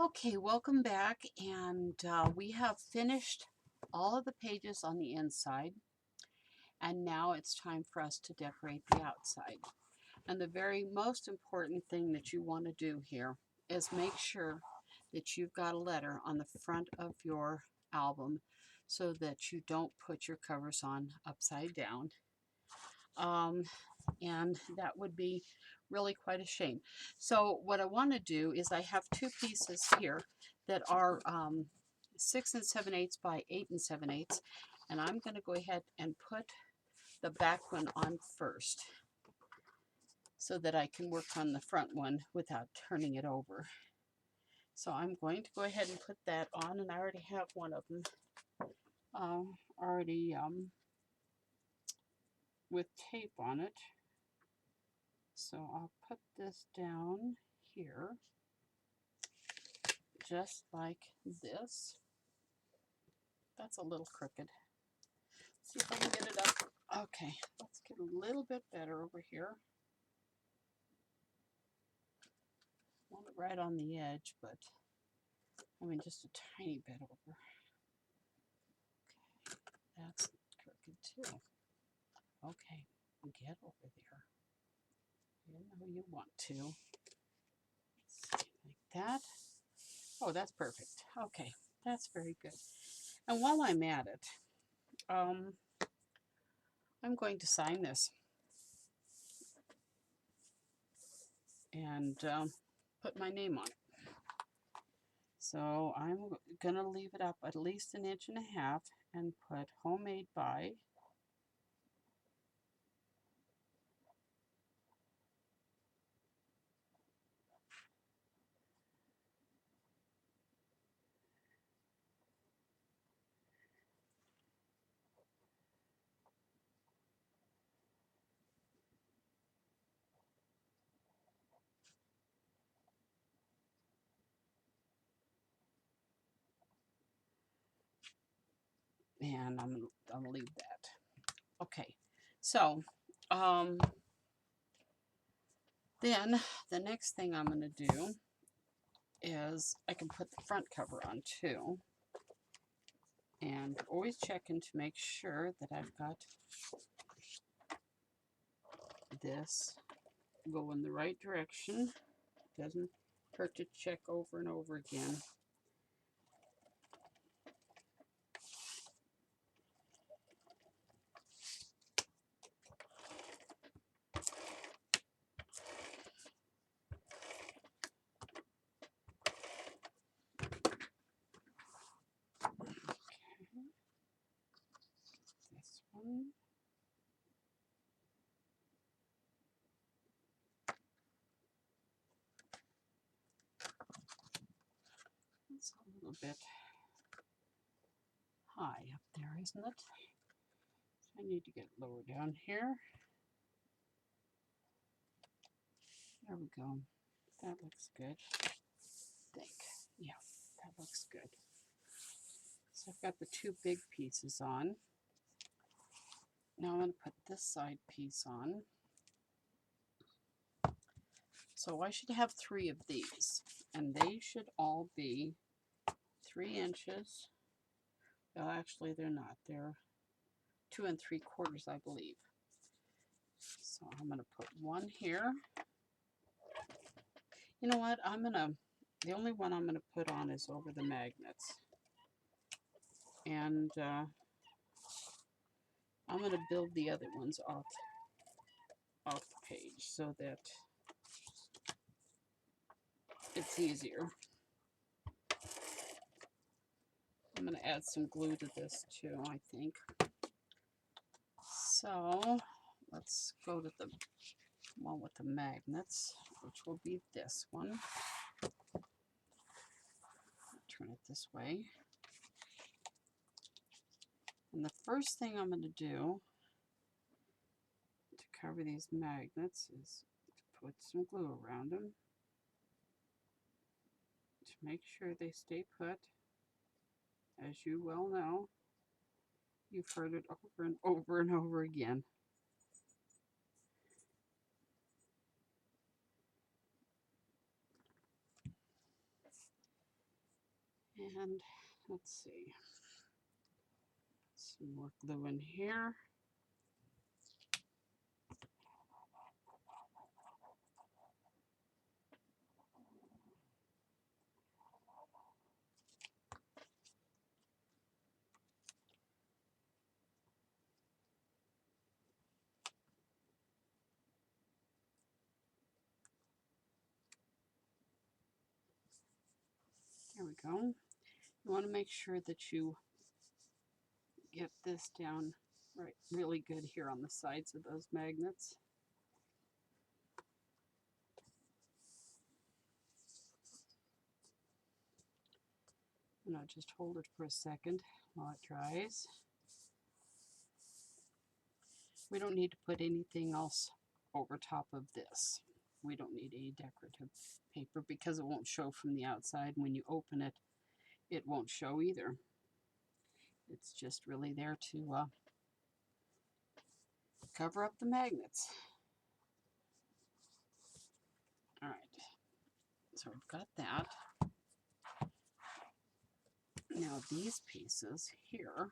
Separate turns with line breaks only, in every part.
Okay, welcome back, and we have finished all of the pages on the inside, and now it's time for us to decorate the outside. And the very most important thing that you want to do here is make sure that you've got a letter on the front of your album so that you don't put your covers on upside down. Um, and that would be really quite a shame. So what I want to do is I have two pieces here that are 6 7/8 by 8 7/8, and I'm going to go ahead and put the back one on first so that I can work on the front one without turning it over. So I'm going to go ahead and put that on, and I already have one of them already with tape on it. So I'll put this down here just like this. That's a little crooked. See if I can get it up. Okay, let's get a little bit better over here. Want it right on the edge, but I mean just a tiny bit over. Okay, that's crooked too. Okay, get over there. You know you want to. Like that. Oh, that's perfect. Okay, that's very good. And while I'm at it, I'm going to sign this and put my name on it. So I'm going to leave it up at least 1.5 inches and put homemade by. And I'm gonna leave that. Okay, so then the next thing I'm gonna do is I can put the front cover on too, and always checking to make sure that I've got this go in the right direction. Doesn't hurt to check over and over again. Okay, this one. It's a little bit high up there, isn't it? So I need to get lower down here. There we go. That looks good. I think. Yeah, that looks good. So I've got the two big pieces on. Now I'm going to put this side piece on. So I should have 3 of these, and they should all be 3 inches. Well, actually, they're not. They're 2 3/4, I believe. So I'm going to put one here. You know what? The only one I'm going to put on is over the magnets. And I'm going to build the other ones off the page so that it's easier. I'm going to add some glue to this too, I think. So let's go to the one with the magnets, which will be this one. Turn it this way. And the first thing I'm going to do to cover these magnets is to put some glue around them to make sure they stay put. As you well know, you've heard it over and over and over again. And let's see, some more glue in here. There we go. You want to make sure that you get this down right really good here on the sides of those magnets. And I'll just hold it for a second while it dries. We don't need to put anything else over top of this. We don't need any decorative paper because it won't show from the outside. When you open it, it won't show either. It's just really there to cover up the magnets. All right, so we've got that. Now these pieces here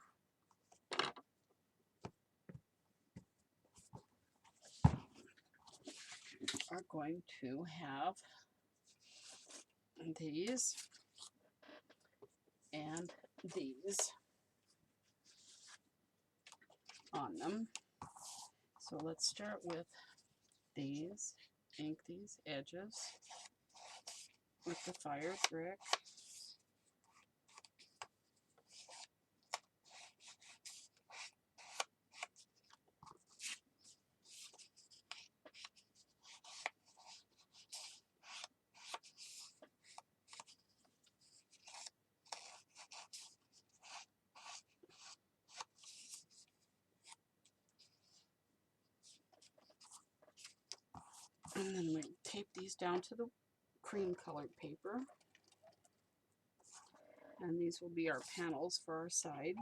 are going to have these and these on them. So let's start with these. Ink these edges with the fire brick. And then we tape these down to the cream colored paper. And these will be our panels for our sides.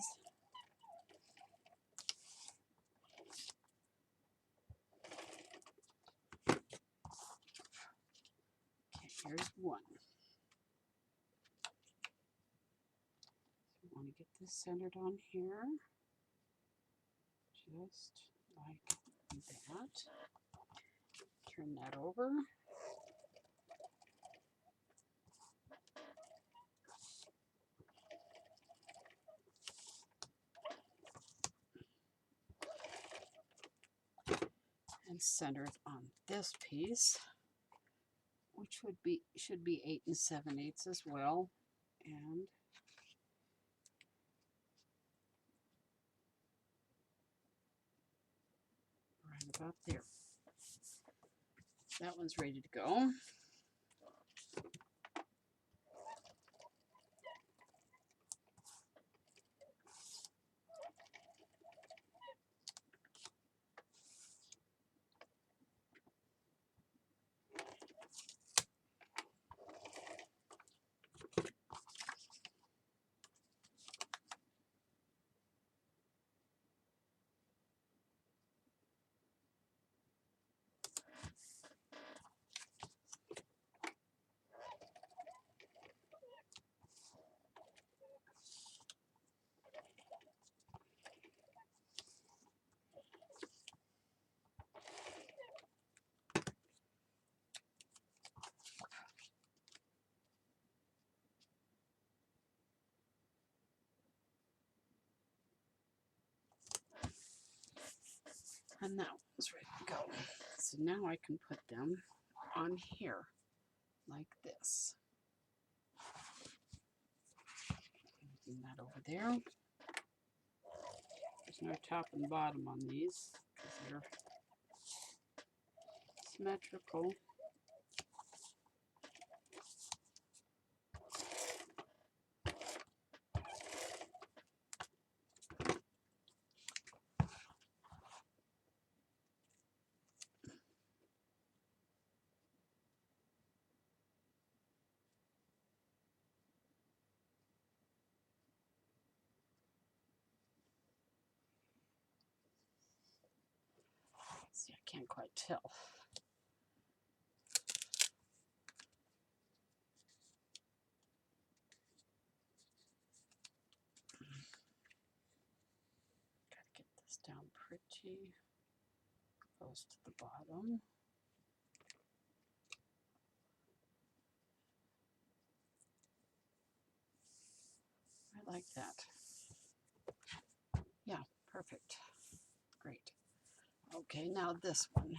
Okay, here's one. So we want to get this centered on here. Just like that. Turn that over. And center it on this piece, which should be 8 7/8 as well. And right about there. That one's ready to go. And that one's ready to go. So now I can put them on here like this. Bring that over there. There's no top and bottom on these because they're symmetrical. See, I can't quite tell. pretty. Goes to the bottom. I like that. Yeah, perfect. Great. Okay, now this one.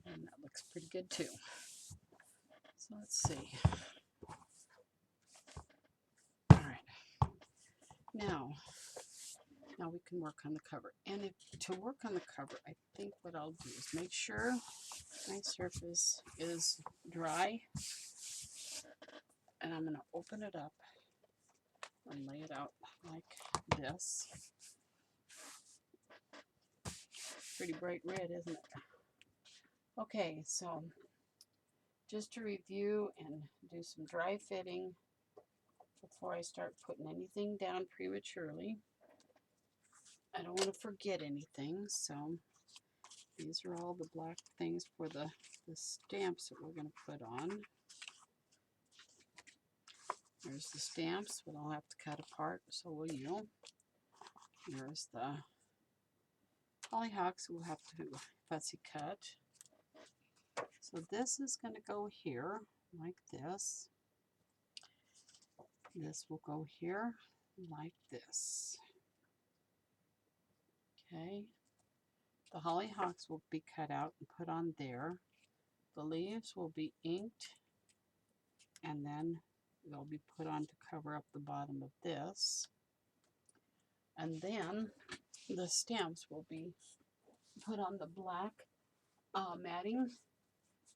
And that looks pretty good too. So let's see. All right. Now we can work on the cover. And to work on the cover, I think what I'll do is make sure my surface is dry. And I'm going to open it up and lay it out like this. Pretty bright red, isn't it? Okay, so just to review and do some dry fitting before I start putting anything down prematurely. I don't want to forget anything, so these are all the black things for the stamps that we're going to put on. There's the stamps, but I'll have to cut apart, so will you. There's the hollyhocks, we'll have to fussy cut. So this is going to go here, like this. This will go here, like this. Okay. The hollyhocks will be cut out and put on there. The leaves will be inked, and then they'll be put on to cover up the bottom of this. And then the stamps will be put on the black matting,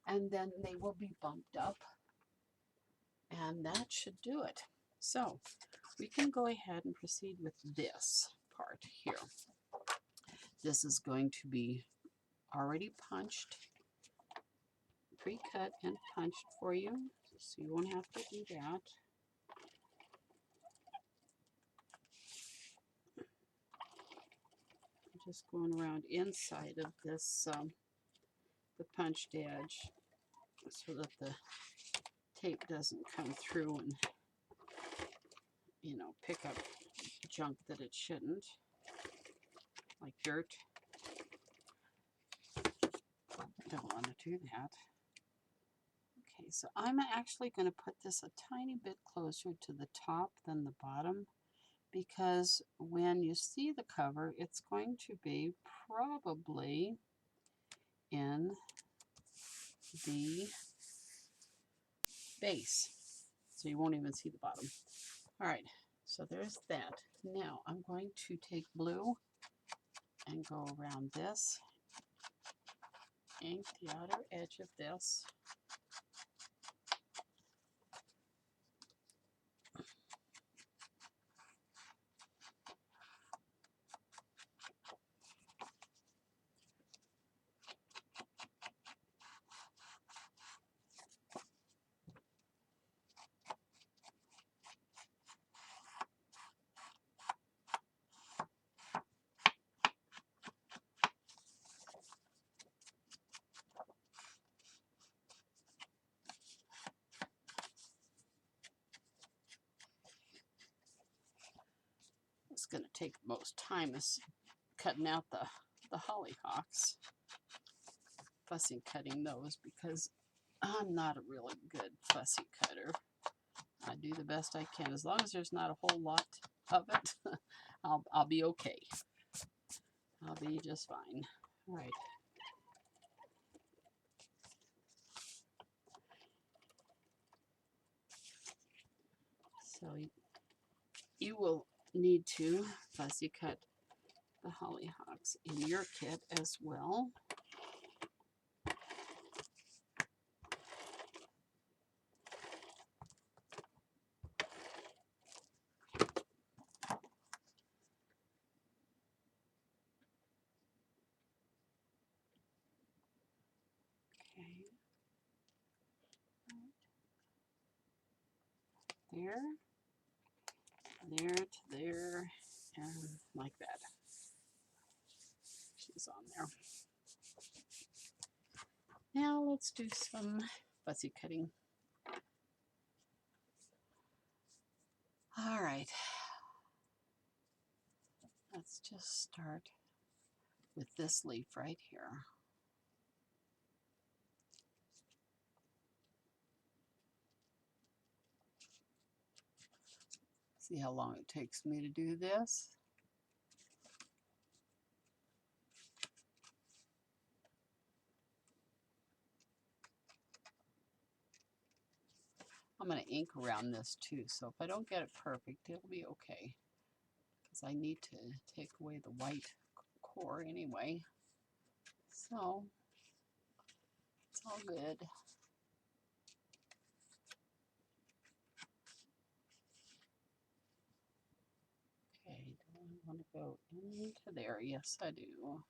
and then they will be bumped up, and that should do it. So we can go ahead and proceed with this part here. This is going to be already punched, pre-cut and punched for you, so you won't have to do that. Just going around inside of this, the punched edge, so that the tape doesn't come through and, you know, pick up junk that it shouldn't, like dirt. Don't want to do that. Okay, so I'm actually going to put this a tiny bit closer to the top than the bottom, because when you see the cover, it's going to be probably in the base, so you won't even see the bottom. All right, so there's that. Now I'm going to take blue and go around this, ink the outer edge of this. It's going to take most time is cutting out the hollyhocks, fussy cutting those, because I'm not a really good fussy cutter. I do the best I can. As long as there's not a whole lot of it, I'll be okay. I'll be just fine. All right. So you will need to fussy cut the hollyhocks in your kit as well. There, there to there, and like that. She's on there. Now let's do some fussy cutting. All right. Let's just start with this leaf right here. See how long it takes me to do this? I'm going to ink around this too, so if I don't get it perfect, it'll be okay. Because I need to take away the white core anyway. So, it's all good. Okay, do I want to go into there? Yes, I do.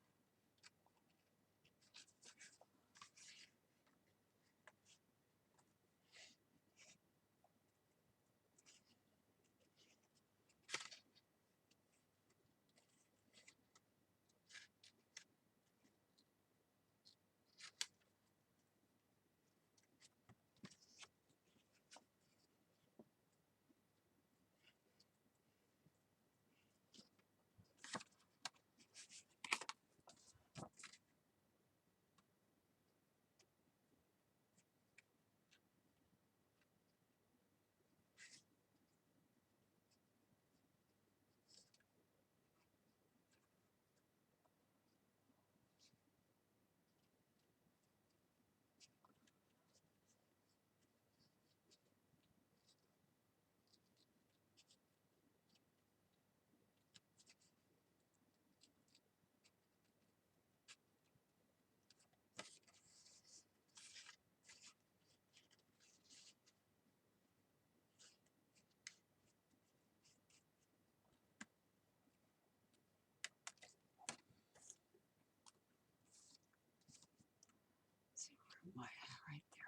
Let's see, where am I? Right there.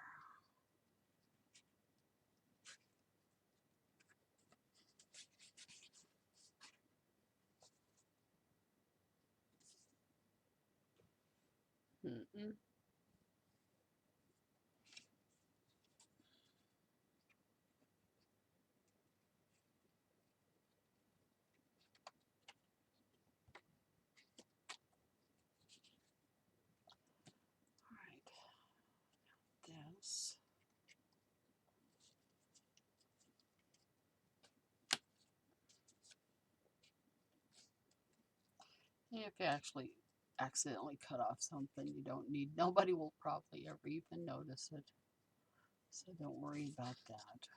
All right, this. If you actually accidentally cut off something you don't need, nobody will probably ever even notice it. So don't worry about that.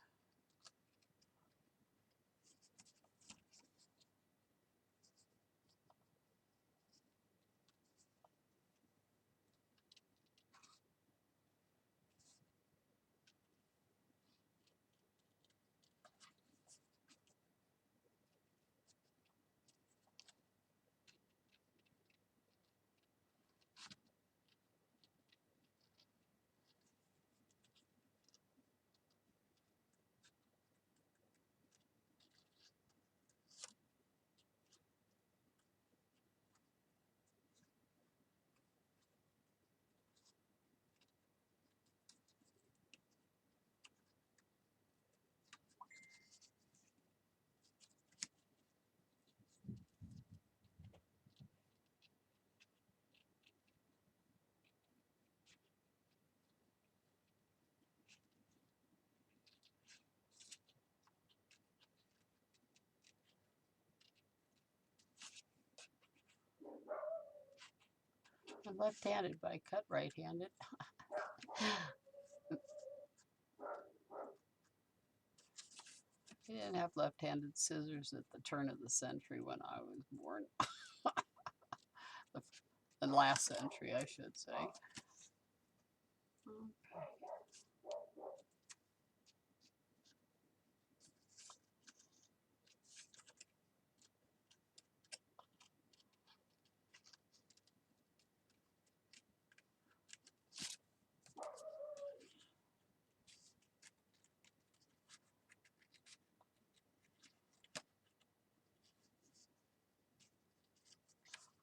I'm left-handed, but I cut right-handed. We didn't have left-handed scissors at the turn of the century when I was born. The last century, I should say. Okay.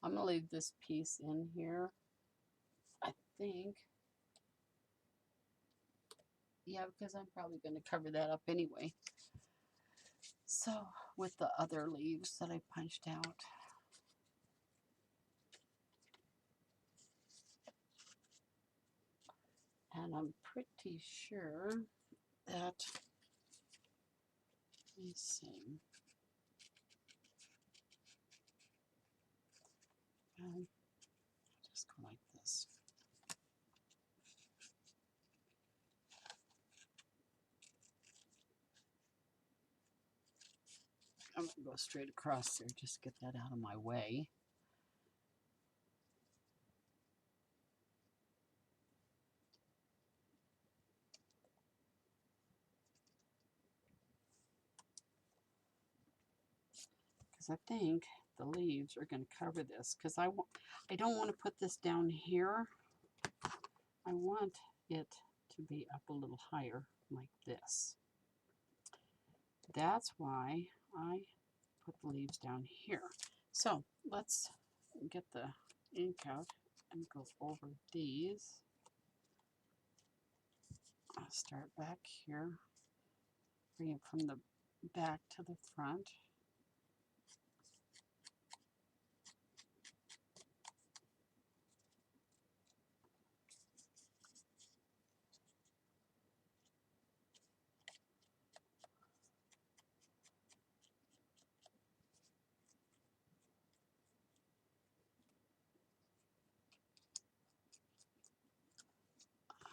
I'm going to leave this piece in here, I think. Yeah, because I'm probably going to cover that up anyway. So, with the other leaves that I punched out. And I'm pretty sure that, let me see. Just go like this. I'm going to go straight across there, just get that out of my way. Because I think the leaves are going to cover this, because I don't want to put this down here. I want it to be up a little higher like this. That's why I put the leaves down here. So let's get the ink out and go over these. I'll start back here, bring it from the back to the front.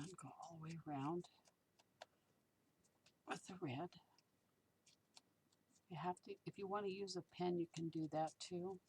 And go all the way around with the red. You have to, if you want to use a pen, you can do that too.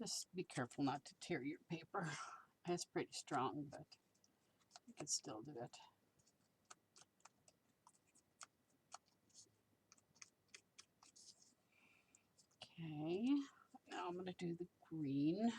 Just be careful not to tear your paper. It's pretty strong, but you can still do it. Okay, now I'm going to do the green.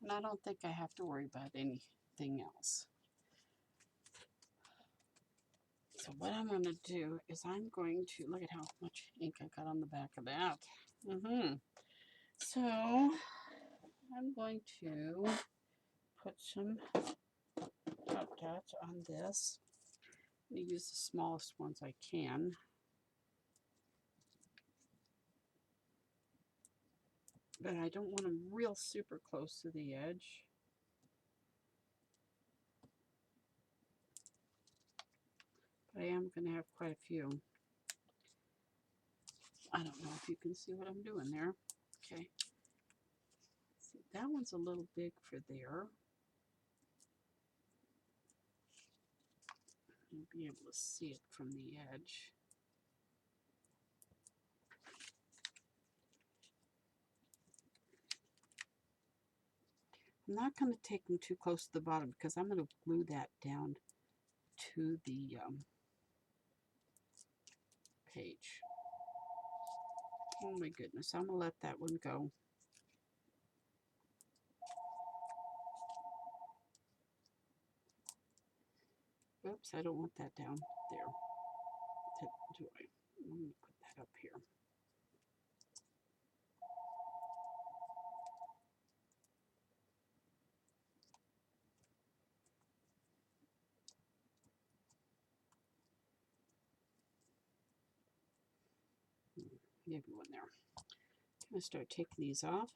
And I don't think I have to worry about anything else. So what I'm going to do is I'm going to, look at how much ink I got on the back of that. So I'm going to put some Top Dots on this. I'm going to use the smallest ones I can. But I don't want them real super close to the edge. But I am going to have quite a few. I don't know if you can see what I'm doing there. Okay. See, that one's a little big for there. You'll be able to see it from the edge. I'm not going to take them too close to the bottom because I'm going to glue that down to the page. Oh my goodness, I'm going to let that one go. Oops, I don't want that down there. Do I? I'm going to put that up here. maybe one there. I'm going to start taking these off.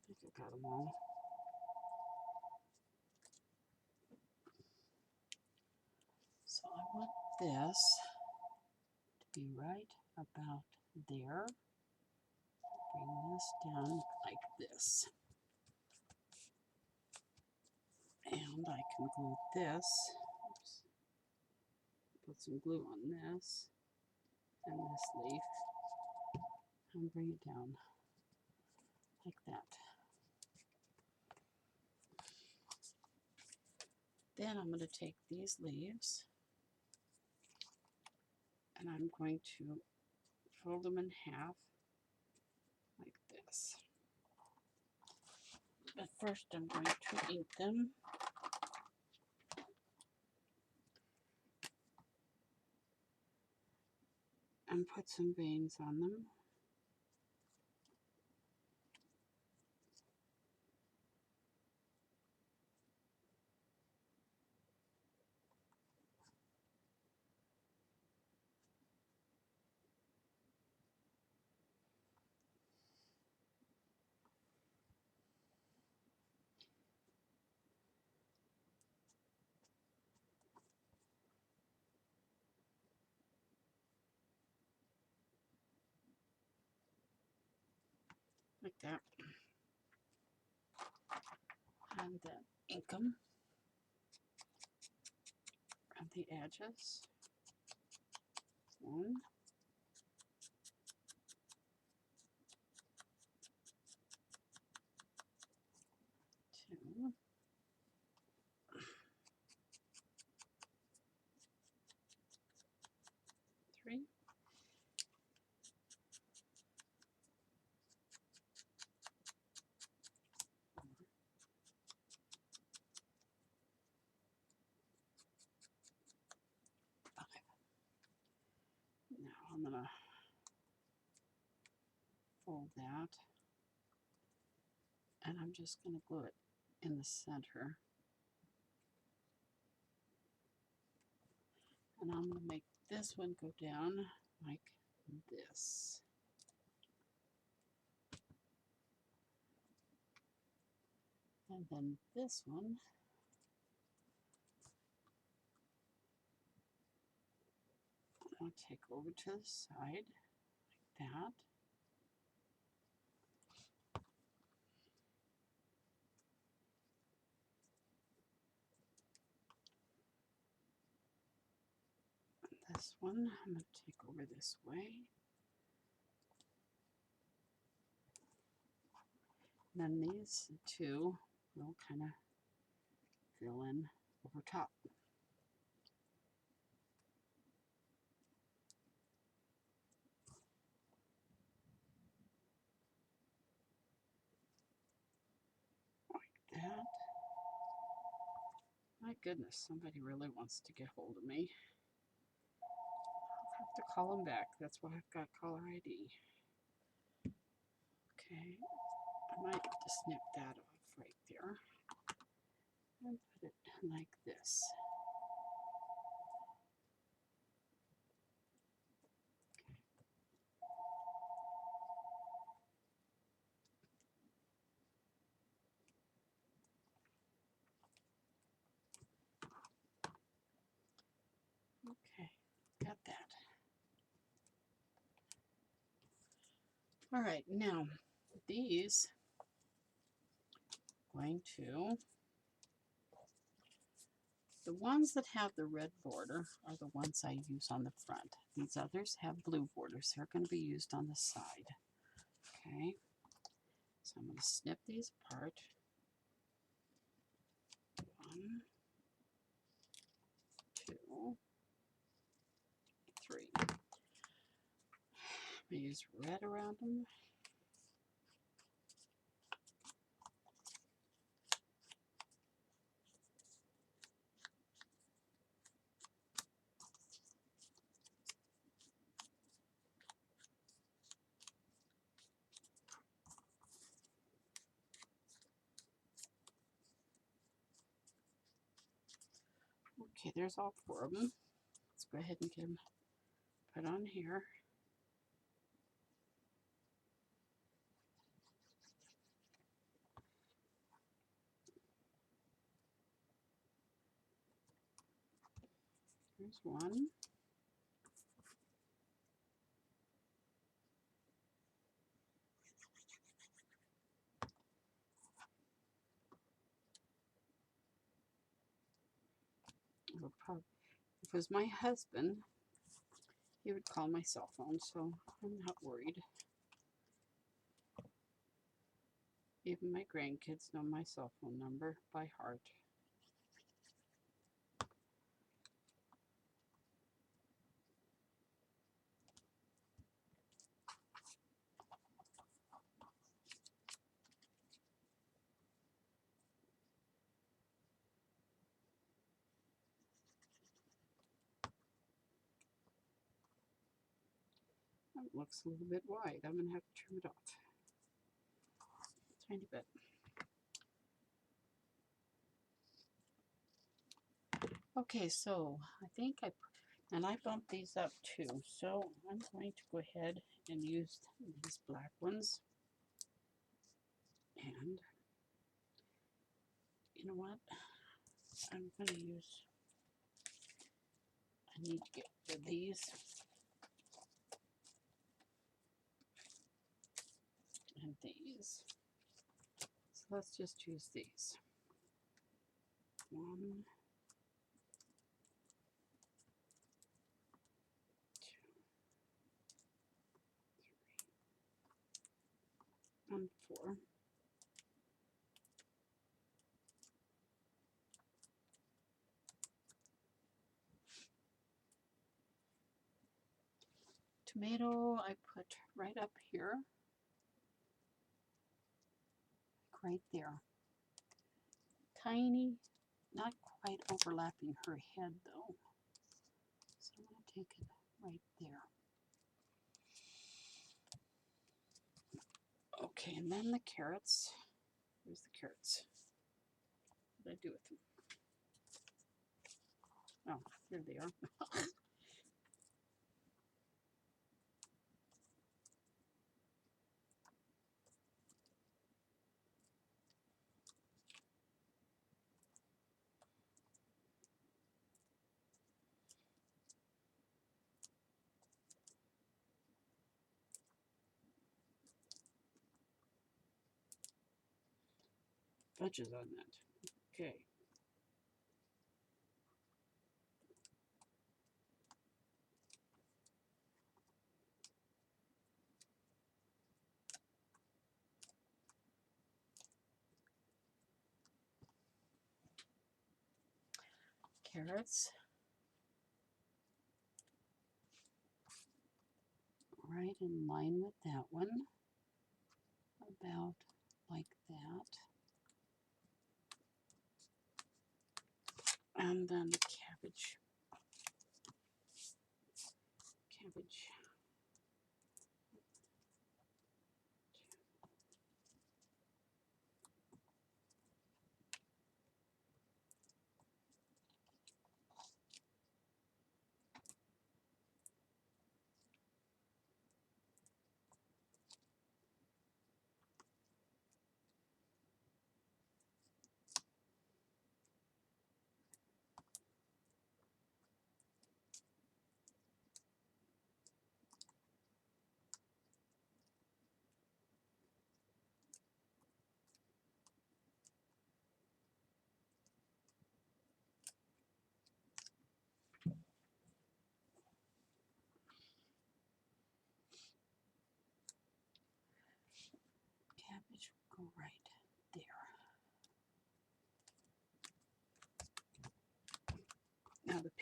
I think I got them all. So I want this to be right about there. Bring this down like this. And I can glue this. Oops. Put some glue on this and this leaf and bring it down like that. Then I'm going to take these leaves and I'm going to fold them in half like this. But first I'm going to ink them. And put some veins on them. Like that. And then ink them around the edges. 1, 2, 3, 4, 5. Now I'm going to fold that and I'm just going to glue it in the center. And I'm going to make this one go down like this. And then this one I'll take over to the side like that. And this one I'm going to take over this way. And then these two will kind of fill in over top. Like that. My goodness, somebody really wants to get hold of me. I'll have to call them back. That's why I've got caller ID. Okay, I might just snip that off right there and put it like this. Okay, got that. All right, now these I'm going to The ones that have the red border are the ones I use on the front. These others have blue borders. They're going to be used on the side. Okay, so I'm going to snip these apart. 1, 2, 3. I'm going to use red around them. Okay, there's all 4 of them. Let's go ahead and get them put on here. Here's one. If it was my husband, he would call my cell phone, so I'm not worried. Even my grandkids know my cell phone number by heart. That looks a little bit wide. I'm going to have to trim it off. Tiny bit. Okay, so I think and I bumped these up too. So I'm going to go ahead and use these black ones. And you know what? I'm going to use, I need to get rid of these. And these. So let's just use these. 1, 2, 3, and 4. Tomato I put right up here, right there. Tiny, not quite overlapping her head though. So I'm going to take it right there. Okay, and then the carrots. Where's the carrots? What did I do with them? Oh, there they are. Bunches on that. Okay. Carrots. Right in line with that one. About like that. And then the cabbage. Cabbage.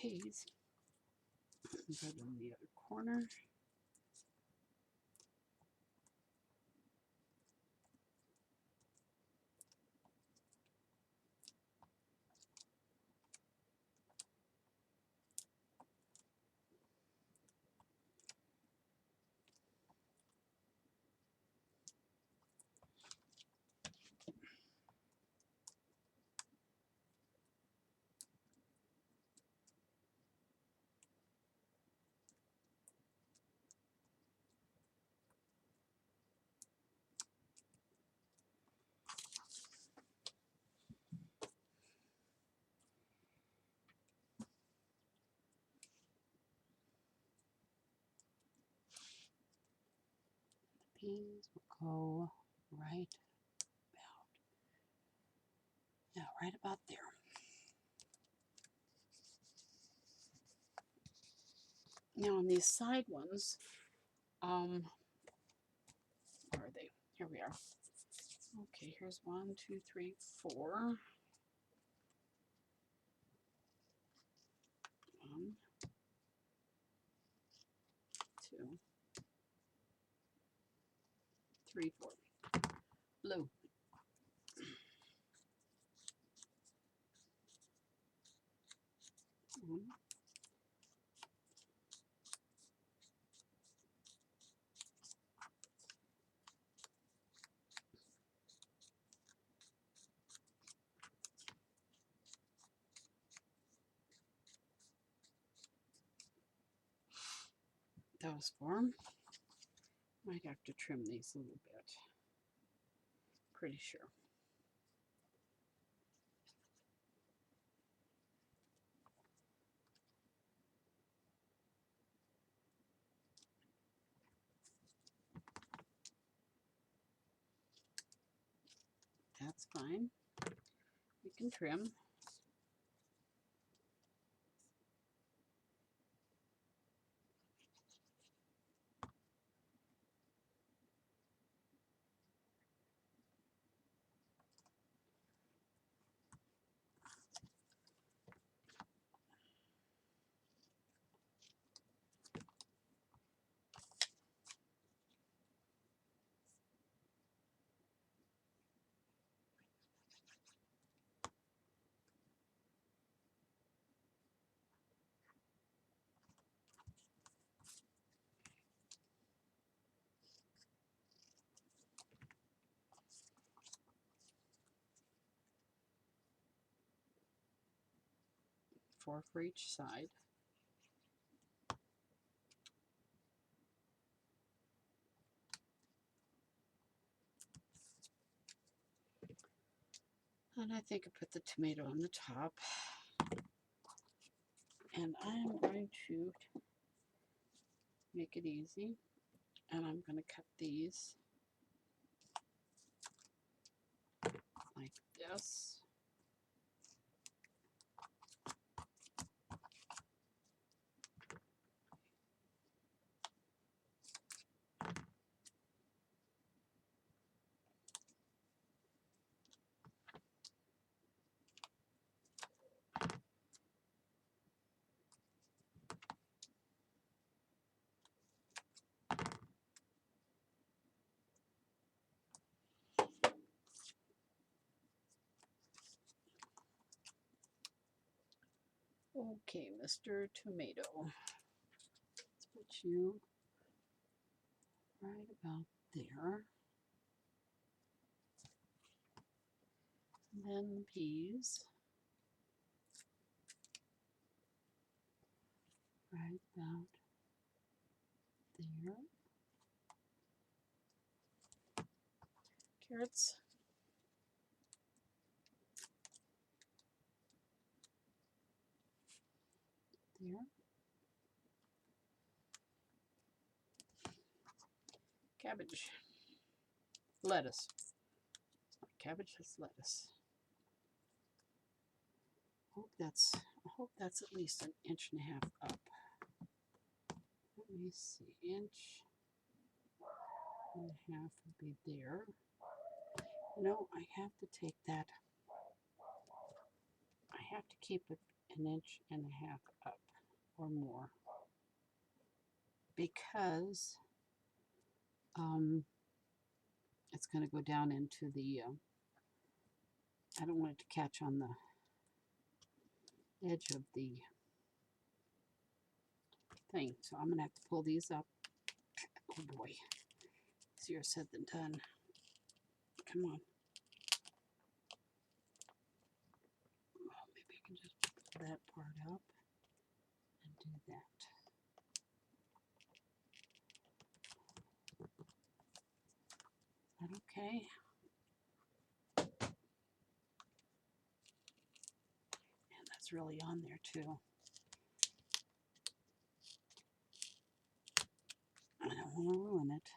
peas. Put them in the other corner. Peas will go right right about there. Now on these side ones, where are they? Here we are. Okay, here's 1, 2, 3, 4. 1, 2, 3, 4. Blue. Those 4. Might have to trim these a little bit. Pretty sure. That's fine. We can trim. Four for each side. And I think I put the tomato on the top. And I'm going to make it easy. And I'm going to cut these like this. Okay, Mr. Tomato. Let's put you right about there. And then the peas. Right about there. Carrots. There. Cabbage. Lettuce. Not cabbage, that's lettuce. I hope that's at least 1.5 inches up. Let me see, 1.5 inches would be there. No, I have to take that. I have to keep it an inch and a half up or more, because it's going to go down into the, I don't want it to catch on the edge of the thing. So I'm going to have to pull these up. Oh boy, easier said than done. Come on. Oh, maybe I can just pull that part up and do that. Is that okay? And that's really on there too. I don't want to ruin it.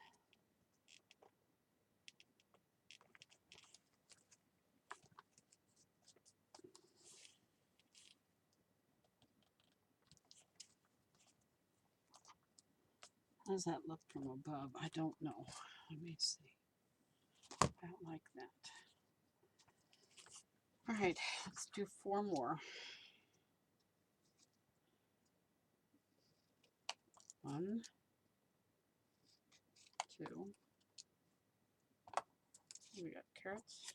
How does that look from above? I don't know. Let me see. I don't like that. All right, let's do 4 more. 1, 2. We got carrots.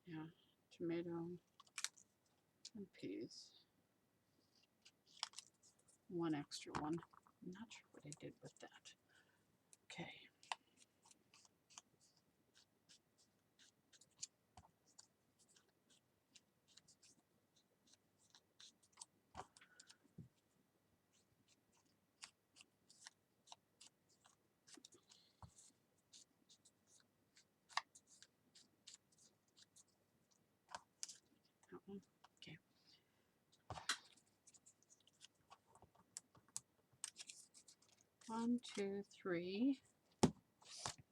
Yeah, tomato and peas. 1 extra one. I'm not sure what I did with that. Okay. That one. Okay. 1, 2, 3. I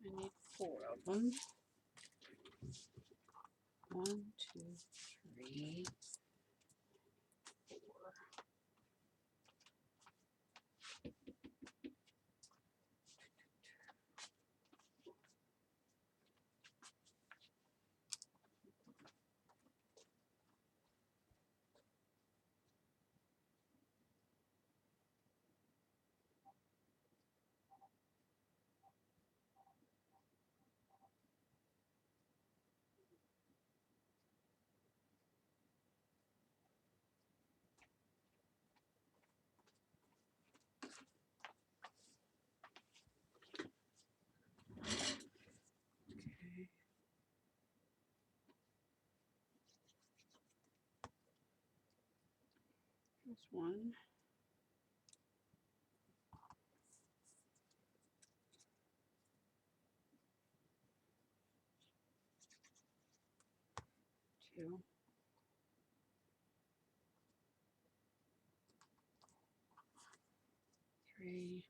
need 4 of them. 1, 2, 3, 4. Okay. Here's 1. 2. 3.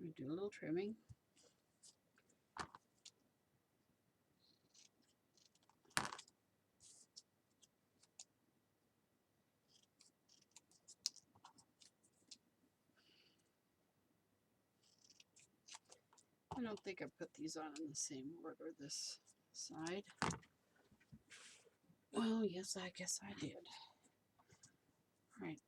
We do a little trimming. I don't think I put these on in the same order this side. Well, yes, I guess I did. All right.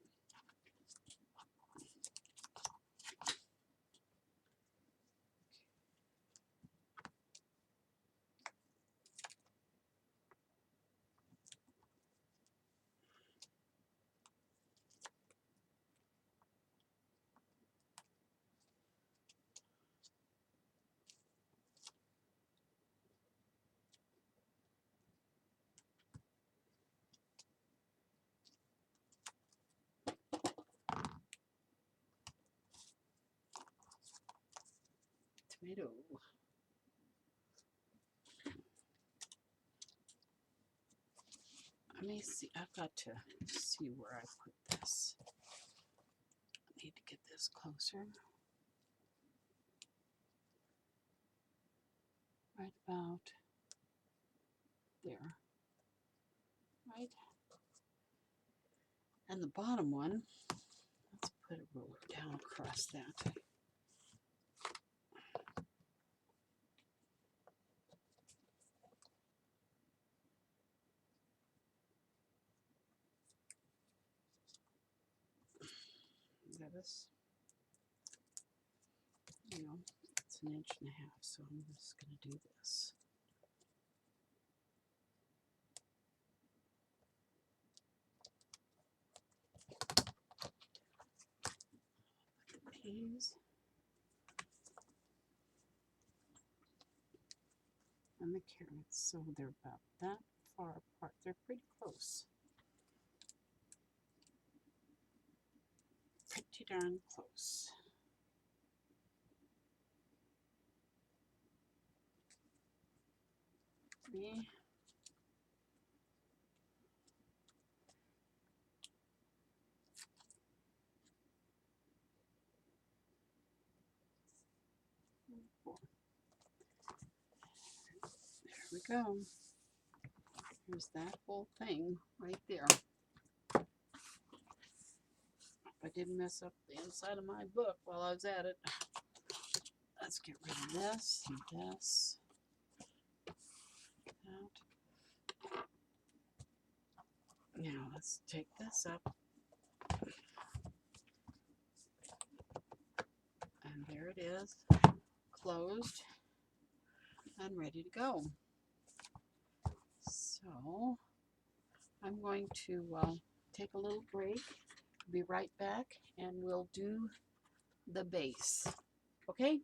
Tomato. Let me see. I've got to see where I put this. I need to get this closer. right about there, right? And the bottom one, let's put a ruler down across that. This, you know, it's 1.5 inches, so I'm just going to do this. Peas and the carrots, so they're about that far apart. They're pretty close. Pretty darn close. Me. There we go. Here's that whole thing right there. I didn't mess up the inside of my book while I was at it. Let's get rid of this and this. That. Now let's take this up. And there it is, closed and ready to go. So I'm going to take a little break, be right back, and we'll do the base. Okay?